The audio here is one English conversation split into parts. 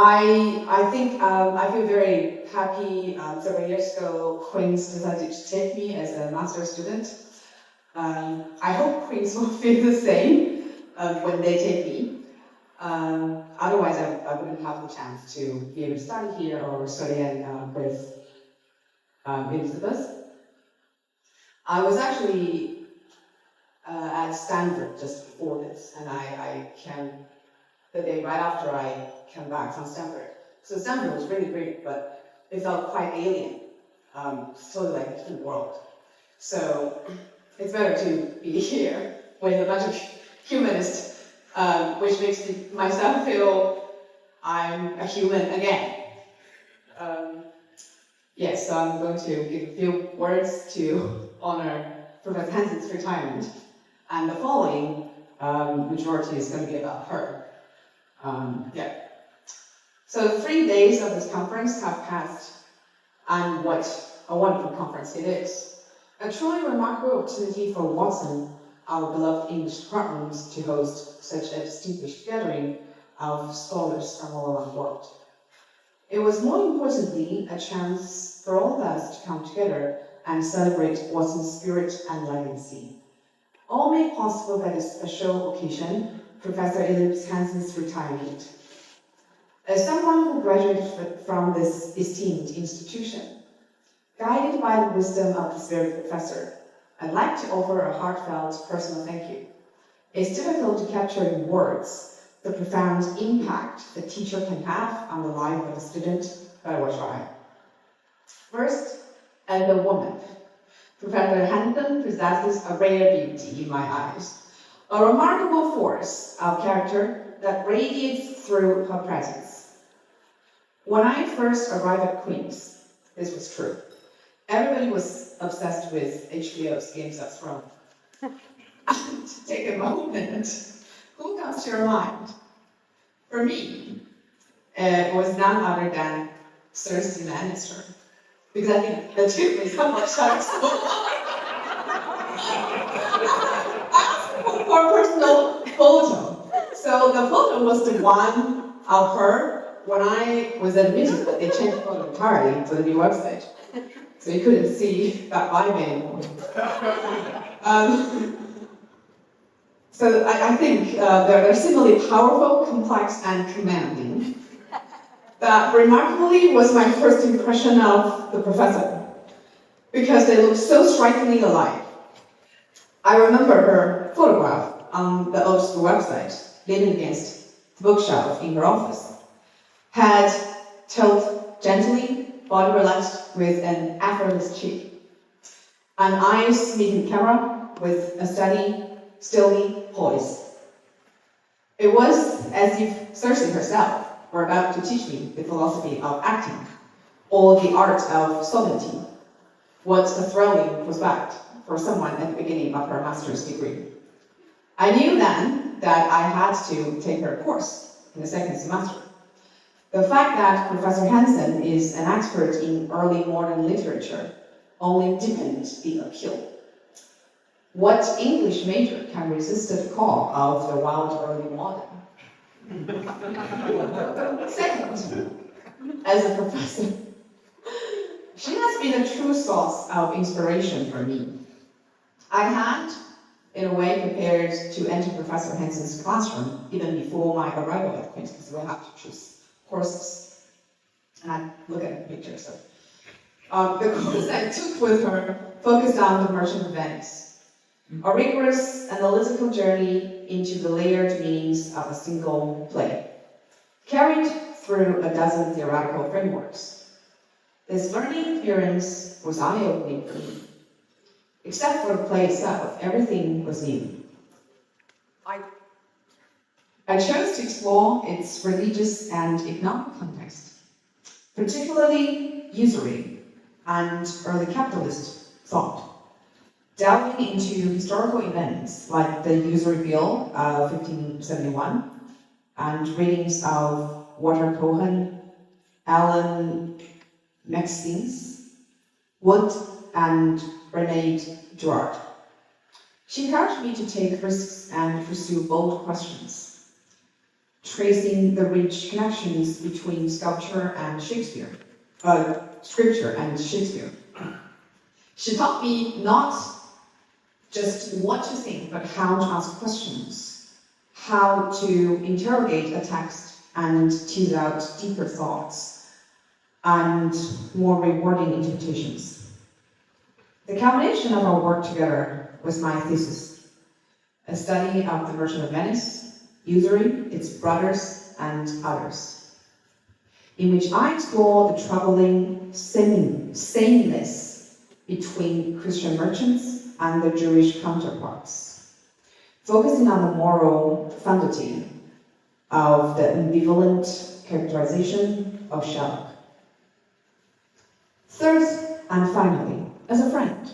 I think I feel very happy. Several years ago, Queen's decided to take me as a master student. I hope Queen's will feel the same when they take me. Otherwise, I wouldn't have the chance to be able to study here or study with Elizabeth. I was actually at Stanford just before this, and I came the day right after I came back from Stanford. So Stanford was really great, but it felt quite alien, sort of like a different world. So it's better to be here with a bunch of humanists, which makes myself feel I'm a human again. Yes, so I'm going to give a few words to honor Professor Hanson's retirement, and the following majority is going to be about her. So 3 days of this conference have passed, and what a wonderful conference it is. A truly remarkable opportunity for Watson, our beloved English department, to host such a distinguished gathering of scholars from all around the world. It was more importantly a chance for all of us to come together and celebrate Watson's spirit and legacy. All made possible by this special occasion, Professor Elizabeth Hanson's retirement. As someone who graduated from this esteemed institution, guided by the wisdom of this very professor, I'd like to offer a heartfelt personal thank you. It's difficult to capture in words the profound impact the teacher can have on the life of a student, but I will try. First, as a woman, Professor Hanson possesses a rare beauty in my eyes, a remarkable force of character that radiates through her presence. When I first arrived at Queen's, this was true. Everybody was obsessed with HBO's Games of Thrones. And to take a moment, who comes to your mind? For me, it was none other than Cersei Lannister, because I think the two is how much I asked for a personal photo. So the photo was the one of her when I was admitted, but they changed the photo entirely for the new website. So you couldn't see that vibe anymore. So I think they're similarly powerful, complex, and commanding. That remarkably was my first impression of the professor, because they looked so strikingly alike. I remember her photograph on the old school website, leaning against the bookshelf in her office. Head tilted gently, body relaxed with an effortless cheek. And eyes meeting camera with a steady, steely poise. It was as if Cersei herself were about to teach me the philosophy of acting, or the art of sovereignty. What a thrilling prospect for someone at the beginning of her master's degree. I knew then that I had to take her course in the second semester. The fact that Professor Hanson is an expert in early modern literature only deepened the appeal. What English major can resist the call of the wild early modern? Second, as a professor, she has been a true source of inspiration for me. I had, in a way, prepared to enter Professor Hanson's classroom even before my arrival at Queen's, because we have to choose courses. And I look at the pictures. The course I took with her focused on the Merchant of Venice, a rigorous analytical journey into the layered meanings of a single play, carried through a dozen theoretical frameworks. This learning experience was eye-opening for me. Except for the play itself, everything was new. I chose to explore its religious and economic context, particularly usury and early capitalist thought, delving into historical events like the Usury Bill of 1571 and readings of Walter Cohen, Alan Maxines, Wood, and Renee Girard. She encouraged me to take risks and pursue bold questions. tracing the rich connections between scripture and Shakespeare. She taught me not just what to think, but how to ask questions, how to interrogate a text and tease out deeper thoughts and more rewarding interpretations. The culmination of our work together was my thesis, a study of the Merchant of Venice, usury, its brothers, and others, in which I explore the troubling sameness between Christian merchants and their Jewish counterparts, focusing on the moral profundity of the ambivalent characterization of Sherlock. Third, and finally, as a friend,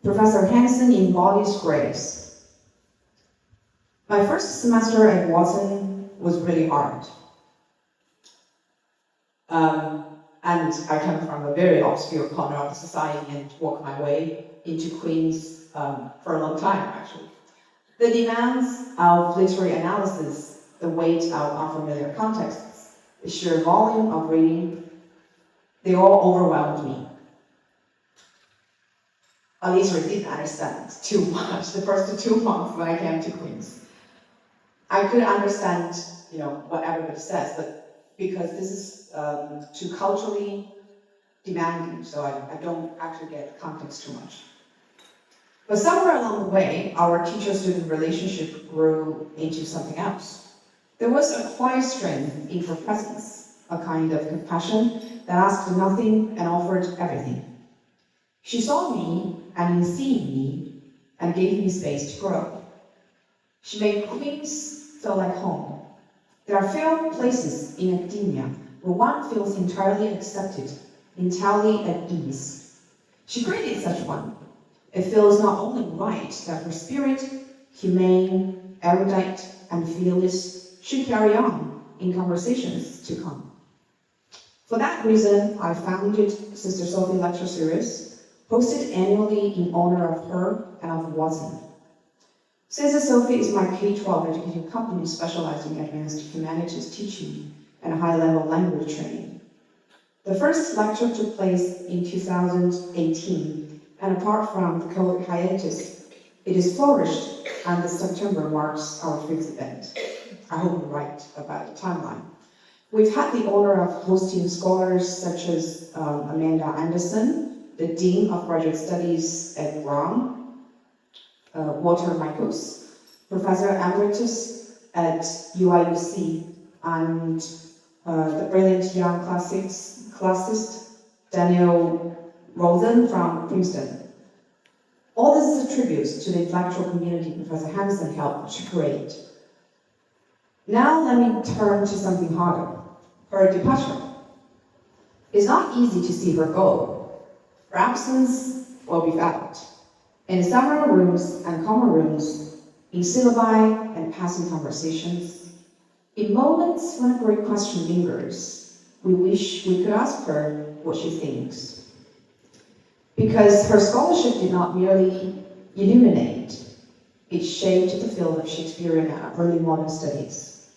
Professor Hanson embodies grace. My first semester at Watson was really hard. And I come from a very obscure corner of the society and worked my way into Queen's for a long time, actually. The demands of literary analysis, the weight of unfamiliar contexts, the sheer volume of reading, they all overwhelmed me. At least I didn't understand too much the first 2 months when I came to Queen's. I could understand, what everybody says, but because this is too culturally demanding, so I don't actually get context too much. But somewhere along the way, our teacher-student relationship grew into something else. There was a quiet strength in her presence, a kind of compassion that asked nothing and offered everything. She saw me, and in seeing me, and gave me space to grow. She made Queen's feel like home. There are few places in academia where one feels entirely accepted, entirely at ease. She created such one. It feels not only right that her spirit, humane, erudite, and fearless, should carry on in conversations to come. For that reason, I founded Sister Sophie Lecture Series, hosted annually in honor of her and of Watson. Sister Sophie is my K-12 educating company specializing in advanced humanities teaching and high-level language training. The first lecture took place in 2018, and apart from the COVID hiatus, it has flourished, and this September marks our 5th event. I hope I'm right about the timeline. We've had the honor of hosting scholars such as Amanda Anderson, the Dean of Graduate Studies at Brown, Walter Michaels, Professor Emeritus at UIUC, and the brilliant young classicist Daniel Rosen from Princeton. All this is a tribute to the intellectual community Professor Hanson helped to create. Now let me turn to something harder, her departure. It's not easy to see her go. Her absence will be felt. In summer rooms and common rooms, in syllabi and passing conversations, in moments when a great question lingers, we wish we could ask her what she thinks. Because her scholarship did not merely illuminate, it shaped the field of Shakespearean and early modern studies.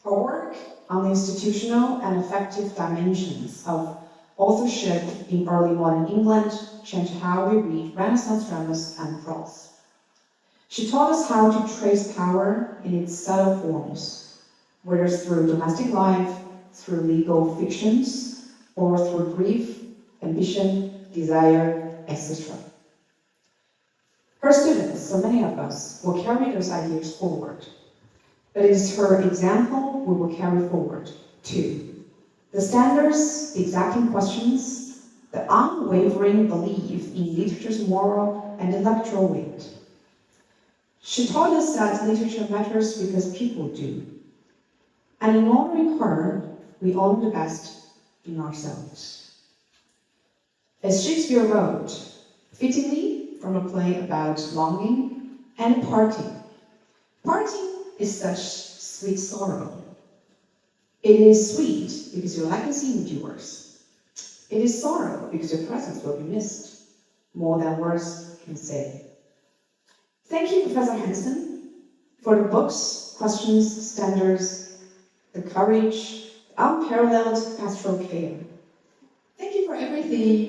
Her work on the institutional and affective dimensions of authorship in early modern England changed how we read Renaissance dramas and prose. She taught us how to trace power in its subtle forms, whether through domestic life, through legal fictions, or through grief, ambition, desire, etc. Her students, so many of us, will carry those ideas forward. But it is her example we will carry forward, too. The standards, the exacting questions, the unwavering belief in literature's moral and intellectual weight. She taught us that literature matters because people do. And in honoring her, we honor the best in ourselves. As Shakespeare wrote, fittingly from a play about longing and parting. Parting is such sweet sorrow. It is sweet because your legacy endures. It is sorrow because your presence will be missed, more than words can say. Thank you, Professor Hanson, for the books, questions, standards, the courage, the unparalleled pastoral care. Thank you for everything.